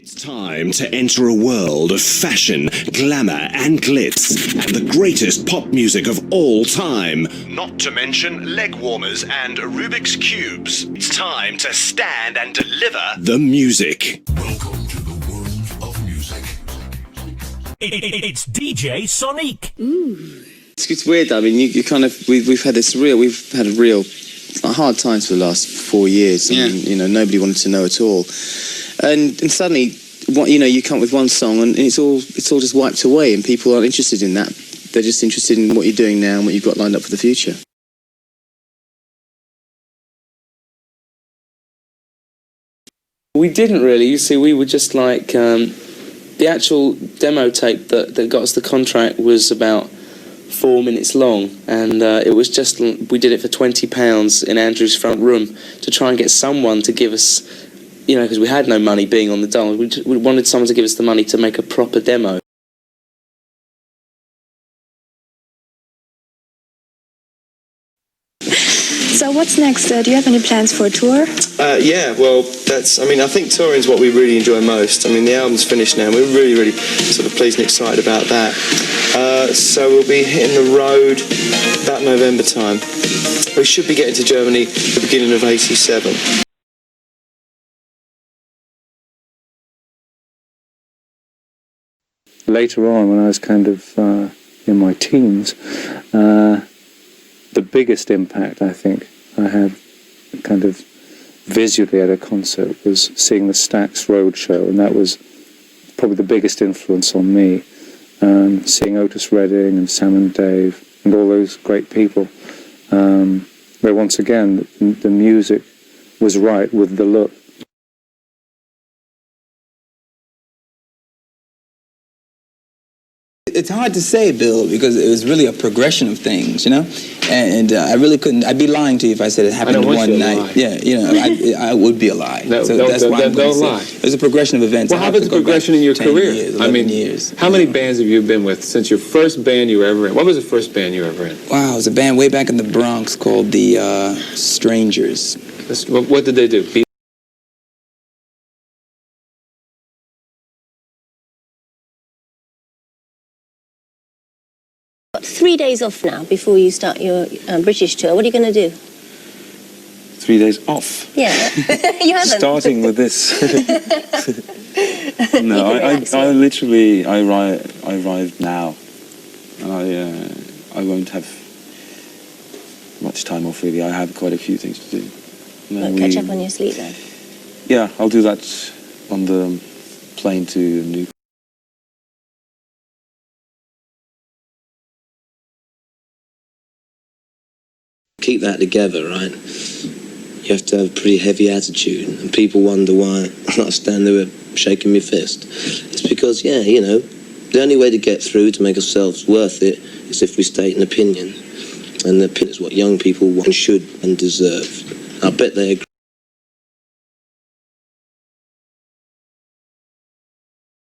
It's time to enter a world of fashion, glamour and glitz, and the greatest pop music of all time. Not to mention leg warmers and Rubik's Cubes. It's time to stand and deliver the music. Welcome to the world of music. It's DJ Sonic. Ooh. It's weird. I mean, you kind of we've had a real hard times for the last 4 years. I mean, you know, nobody wanted to know at all, and suddenly, you come up with one song and it's all just wiped away, and people aren't interested in that. They're just interested in what you're doing now and what you've got lined up for the future. We didn't really. You see, we were just like the actual demo tape that got us the contract was about 4 minutes long, and it was just, we did it for £20 in Andrew's front room to try and get someone to give us, because we had no money being on the dole. We wanted someone to give us the money to make a proper demo. So what's next? Do you have any plans for a tour? Yeah, well, I think touring is what we really enjoy most. I mean, the album's finished now, and we're really, really sort of pleased and excited about that. So we'll be hitting the road about November time. We should be getting to Germany at the beginning of '87. Later on, when I was kind of in my teens, the biggest impact I think I had kind of visually at a concert was seeing the Stax Roadshow, and that was probably the biggest influence on me. Seeing Otis Redding and Sam and Dave and all those great people, where once again the music was right with the look. It's hard to say, Bill, because it was really a progression of things, and I really couldn't. I'd be lying to you if I said it happened in one night. Lie. Yeah, I would be a lie. So that's why I'm going to lie. There's a progression of events. What happened to progression in your career? Years. How many bands have you been with since your first band you were ever in? What was the first band you were ever in? Wow, it was a band way back in the Bronx called the Strangers. What did they do? 3 days off now before you start your British tour. What are you going to do? 3 days off? Yeah, you haven't. Starting with this. No, I arrived now, and I won't have much time off really. I have quite a few things to do. Catch up on your sleep then? Yeah, I'll do that on the plane to New. Keep that together, right? You have to have a pretty heavy attitude, and people wonder why I stand there shaking my fist. It's because, the only way to get through, to make ourselves worth it, is if we state an opinion, and the opinion is what young people want, and should, and deserve. I bet they agree.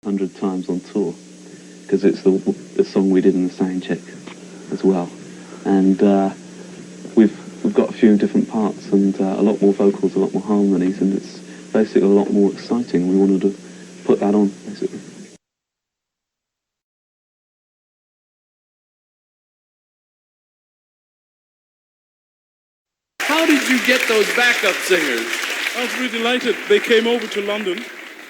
100 times on tour, because it's the song we did in the sound check as well, and we've got a few different parts and a lot more vocals, a lot more harmonies, and it's basically a lot more exciting. We wanted to put that on, basically. How did you get those backup singers? I was really delighted. They came over to London.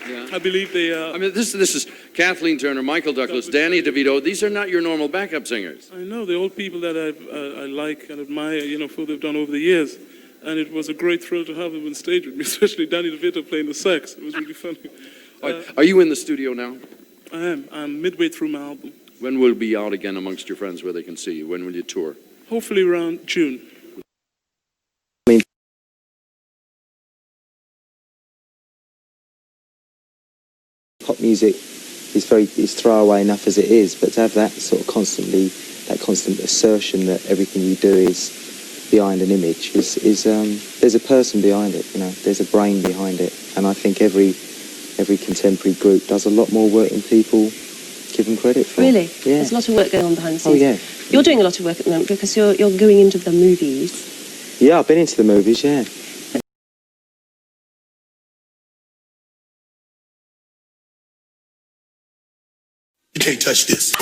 Yeah. I believe they... I mean, this is Kathleen Turner, Michael Douglas, Danny DeVito. These are not your normal backup singers. I know, they're all people that I like and admire, for what they've done over the years. And it was a great thrill to have them on stage with me, especially Danny DeVito playing the sax. It was really funny. Are you in the studio now? I am. I'm midway through my album. When will it be out again amongst your friends where they can see you? When will you tour? Hopefully around June. Pop music is throwaway enough as it is, but to have that sort of constant assertion that everything you do is behind an image there's a person behind it, there's a brain behind it, and I think every contemporary group does a lot more work than people give them credit for. Really? Yeah. There's a lot of work going on behind the scenes. Oh yeah. You're doing a lot of work at the moment because you're going into the movies. Yeah, I've been into the movies, yeah. You can't touch this.